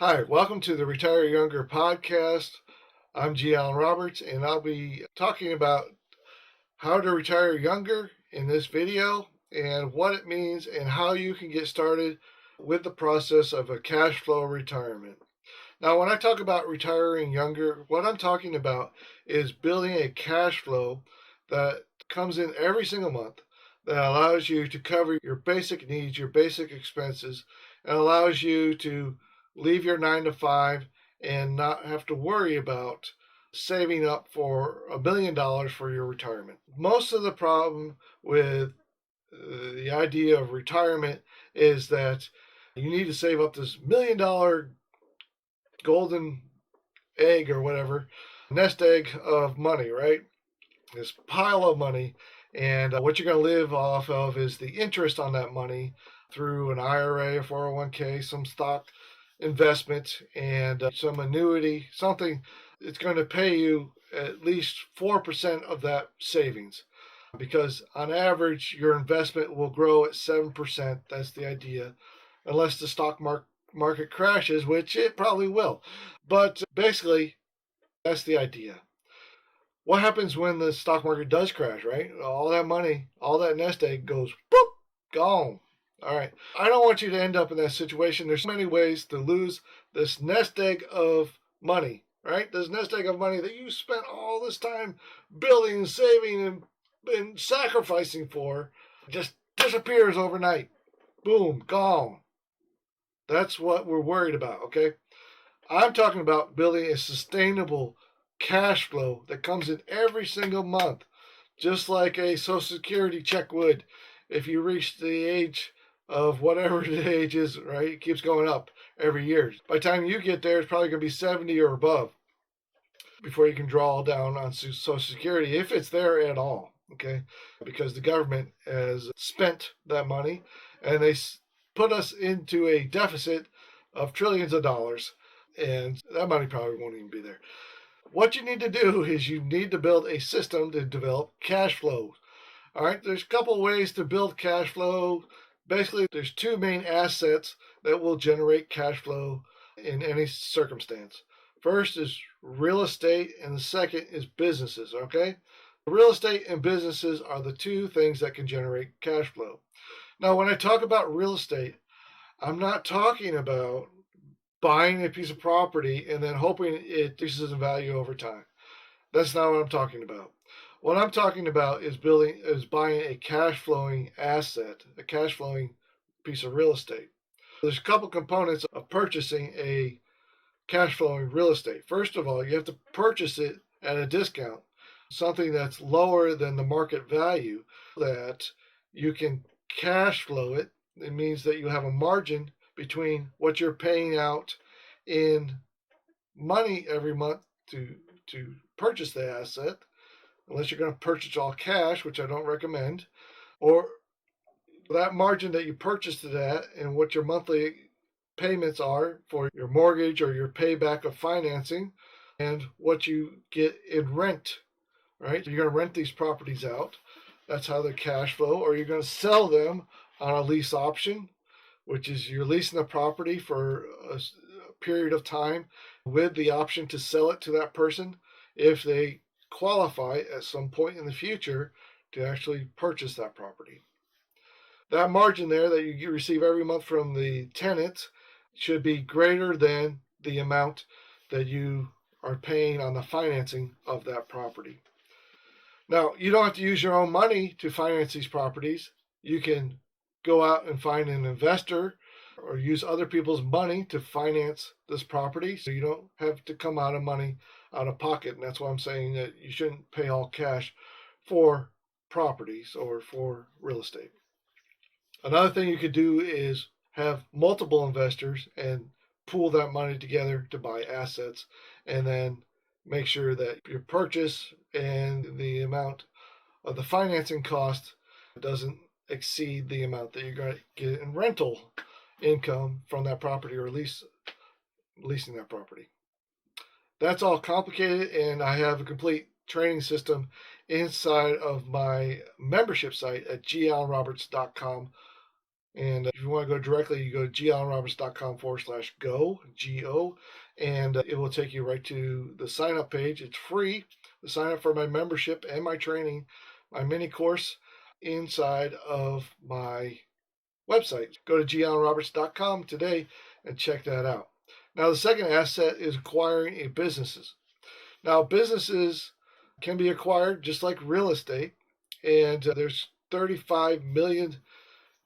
Hi, welcome to the Retire Younger podcast. I'm G. Allen Roberts, and I'll be talking about how to retire younger in this video and what it means and how you can get started with the process of a cash flow retirement. Now, when I talk about retiring younger, what I'm talking about is building a cash flow that comes in every single month that allows you to cover your basic needs, your basic expenses, and allows you to leave your 9 to 5 and not have to worry about saving up for $1 million for your retirement. Most of the problem with the idea of retirement is that you need to save up this $1 million golden egg or whatever, nest egg of money, right? This pile of money. And what you're going to live off of is the interest on that money through an IRA, a 401k, some stock investment, and some annuity, something that's going to pay you at least 4% of that savings. Because on average, your investment will grow at 7%. That's the idea, unless the stock market crashes, which it probably will. But basically, that's the idea. What happens when the stock market does crash, right? All that money, all that nest egg goes, boop, gone. All right. I don't want you to end up in that situation. There's many ways to lose this nest egg of money, right? This nest egg of money that you spent all this time building, saving, and sacrificing for just disappears overnight. Boom, gone. That's what we're worried about, okay? I'm talking about building a sustainable cash flow that comes in every single month, just like a Social Security check would if you reach the age of whatever the age is, right? It keeps going up every year. By the time you get there, it's probably going to be 70 or above before you can draw down on Social Security, if it's there at all, okay? Because the government has spent that money and they put us into a deficit of trillions of dollars, and that money probably won't even be there. What you need to do is you need to build a system to develop cash flow. All right, there's a couple ways to build cash flow. Basically, there's two main assets that will generate cash flow in any circumstance. First is real estate, and the second is businesses, okay? Real estate and businesses are the two things that can generate cash flow. Now, when I talk about real estate, I'm not talking about buying a piece of property and then hoping it increases in value over time. That's not what I'm talking about. What I'm talking about is buying a cash flowing asset, a cash flowing piece of real estate. There's a couple components of purchasing a cash flowing real estate. First of all, you have to purchase it at a discount, something that's lower than the market value, that you can cash flow it. It means that you have a margin between what you're paying out in money every month to purchase the asset, unless you're going to purchase all cash, which I don't recommend, or that margin that you purchased it at and what your monthly payments are for your mortgage or your payback of financing, and what you get in rent, right? So you're going to rent these properties out. That's how they're cash flow. Or you're going to sell them on a lease option, which is you're leasing the property for a period of time with the option to sell it to that person if they qualify at some point in the future to actually purchase that property. That margin there that you receive every month from the tenant should be greater than the amount that you are paying on the financing of that property. Now, you don't have to use your own money to finance these properties. You can go out and find an investor or use other people's money to finance this property, so you don't have to come out of pocket. And that's why I'm saying that you shouldn't pay all cash for properties or for real estate. Another thing you could do is have multiple investors and pool that money together to buy assets, and then make sure that your purchase and the amount of the financing cost doesn't exceed the amount that you're going to get in rental income from that property, or leasing that property. That's all complicated, and I have a complete training system inside of my membership site at gallenroberts.com And if you want to go directly, you go to gallenroberts.com/go, G-O, and it will take you right to the sign up page. It's free to sign up for my membership and my training, my mini course inside of my website. Go to gallenroberts.com today and check that out. Now, the second asset is acquiring a businesses. Now, businesses can be acquired just like real estate, and there's 35 million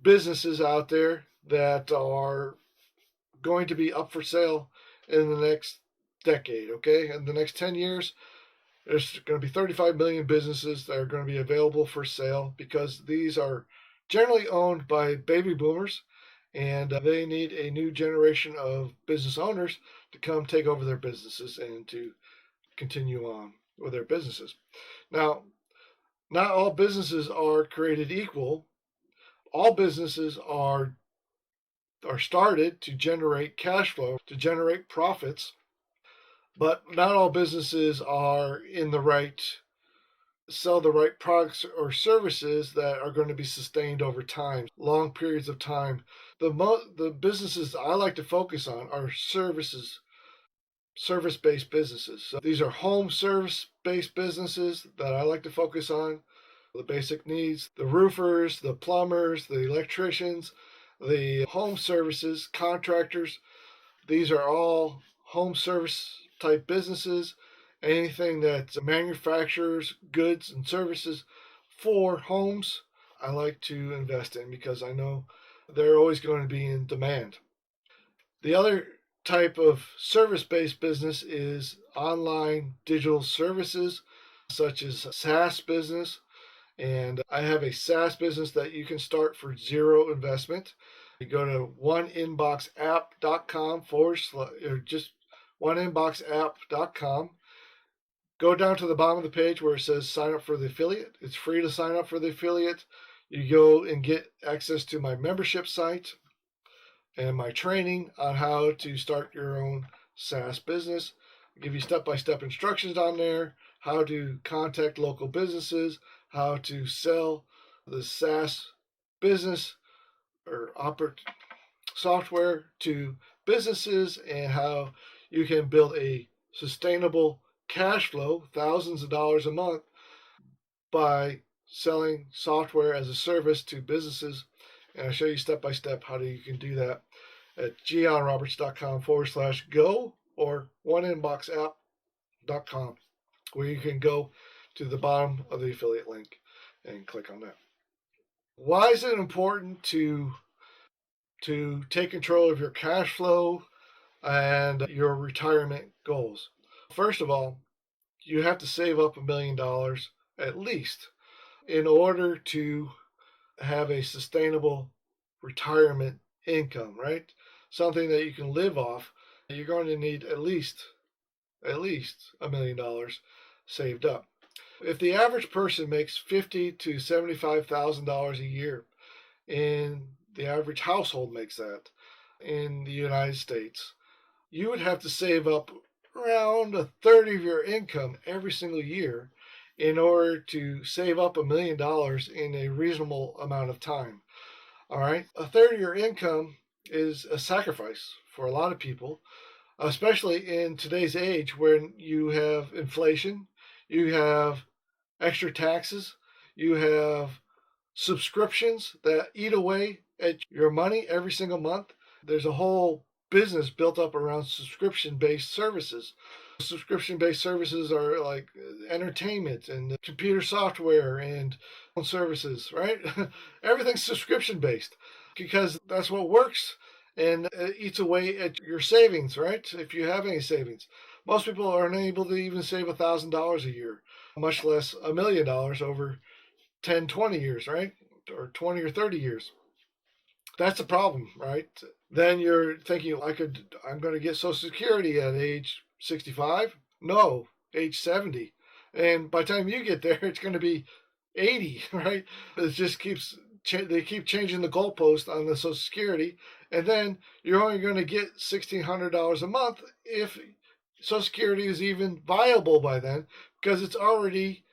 businesses out there that are going to be up for sale in the next decade. Okay, in the next 10 years, there's going to be 35 million businesses that are going to be available for sale because these are generally owned by baby boomers, and they need a new generation of business owners to come take over their businesses and to continue on with their businesses. Now, not all businesses are created equal. All businesses are started to generate cash flow, to generate profits, but not all businesses are in the right sell the right products or services that are going to be sustained over time, long periods of time. The businesses I like to focus on are service-based businesses. So these are home service-based businesses that I like to focus on. The basic needs, the roofers, the plumbers, the electricians, the home services, contractors. These are all home service type businesses. Anything that manufactures goods and services for homes, I like to invest in because I know they're always going to be in demand. The other type of service based business is online digital services, such as SaaS business. And I have a SaaS business that you can start for zero investment. You go to oneinboxapp.com or just oneinboxapp.com. Go down to the bottom of the page where it says sign up for the affiliate. It's free to sign up for the affiliate. You go and get access to my membership site and my training on how to start your own SaaS business. I give you step-by-step instructions on there, how to contact local businesses, how to sell the SaaS business or software to businesses, and how you can build a sustainable cash flow, thousands of dollars a month, by selling software as a service to businesses. And I show you step by step how you can do that at gallenroberts.com/go or oneinboxapp.com, where you can go to the bottom of the affiliate link and click on that. Why is it important to take control of your cash flow and your retirement goals? First of all, you have to save up $1 million at least in order to have a sustainable retirement income, right? Something that you can live off. You're going to need at least $1 million saved up. If the average person makes $50,000 to $75,000 a year, and the average household makes that in the United States, you would have to save up around a third of your income every single year in order to save up $1 million in a reasonable amount of time. All right, a third of your income is a sacrifice for a lot of people, especially in today's age when you have inflation, you have extra taxes, you have subscriptions that eat away at your money every single month. There's a whole business built up around subscription-based services. Subscription-based services are like entertainment and computer software and services, right? Everything's subscription-based because that's what works, and it eats away at your savings, right? If you have any savings. Most people are unable to even save $1,000 a year, much less $1 million over 10, 20 years, right? Or 20 or 30 years. That's a problem, right? Then you're thinking, I'm going to get Social Security at age 65. No, age 70. And by the time you get there, it's going to be 80, right? It just they keep changing the goalpost on the Social Security. And then you're only going to get $1,600 a month if Social Security is even viable by then, because it's already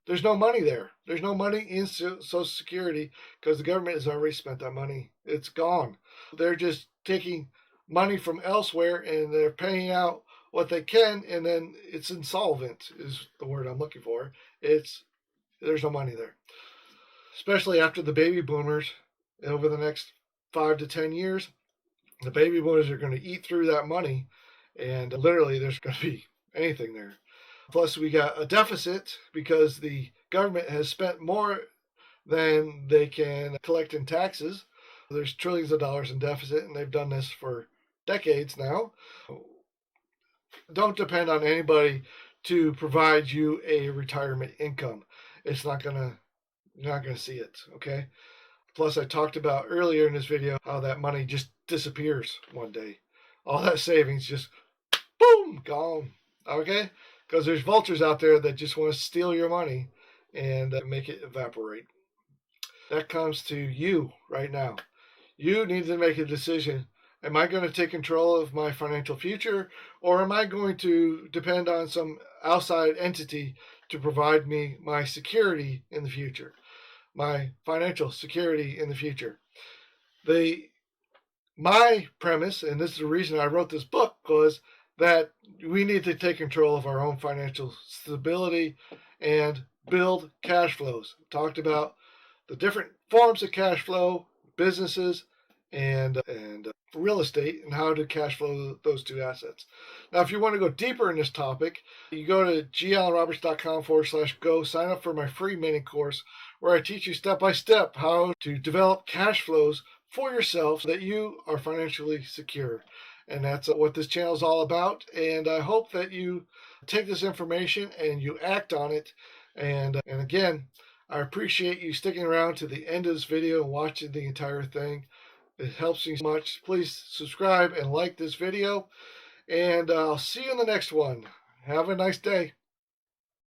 There's no money there. There's no money in Social Security because the government has already spent that money. It's gone. They're just taking money from elsewhere and they're paying out what they can, and then it's insolvent is the word I'm looking for. There's no money there, especially after the baby boomers over the next 5 to 10 years. The baby boomers are going to eat through that money, and literally there's going to be anything there. Plus, we got a deficit because the government has spent more than they can collect in taxes. There's trillions of dollars in deficit, and they've done this for decades now. Don't depend on anybody to provide you a retirement income. It's not gonna, you're not gonna see it. Okay. Plus, I talked about earlier in this video how that money just disappears one day. All that savings just boom, gone. Okay? Because there's vultures out there that just want to steal your money and make it evaporate. That comes to you right now. You need to make a decision. Am I going to take control of my financial future, or am I going to depend on some outside entity to provide me my security in the future, my financial security in the future? My premise, and this is the reason I wrote this book, was that we need to take control of our own financial stability and build cash flows. Talked about the different forms of cash flow, businesses, and real estate, and how to cash flow those two assets. Now, if you want to go deeper in this topic, you go to gallenroberts.com/go, sign up for my free mini course where I teach you step by step how to develop cash flows for yourself so that you are financially secure. And that's what this channel is all about. And I hope that you take this information and you act on it. And again, I appreciate you sticking around to the end of this video and watching the entire thing. It helps me much. Please subscribe and like this video. And I'll see you in the next one. Have a nice day.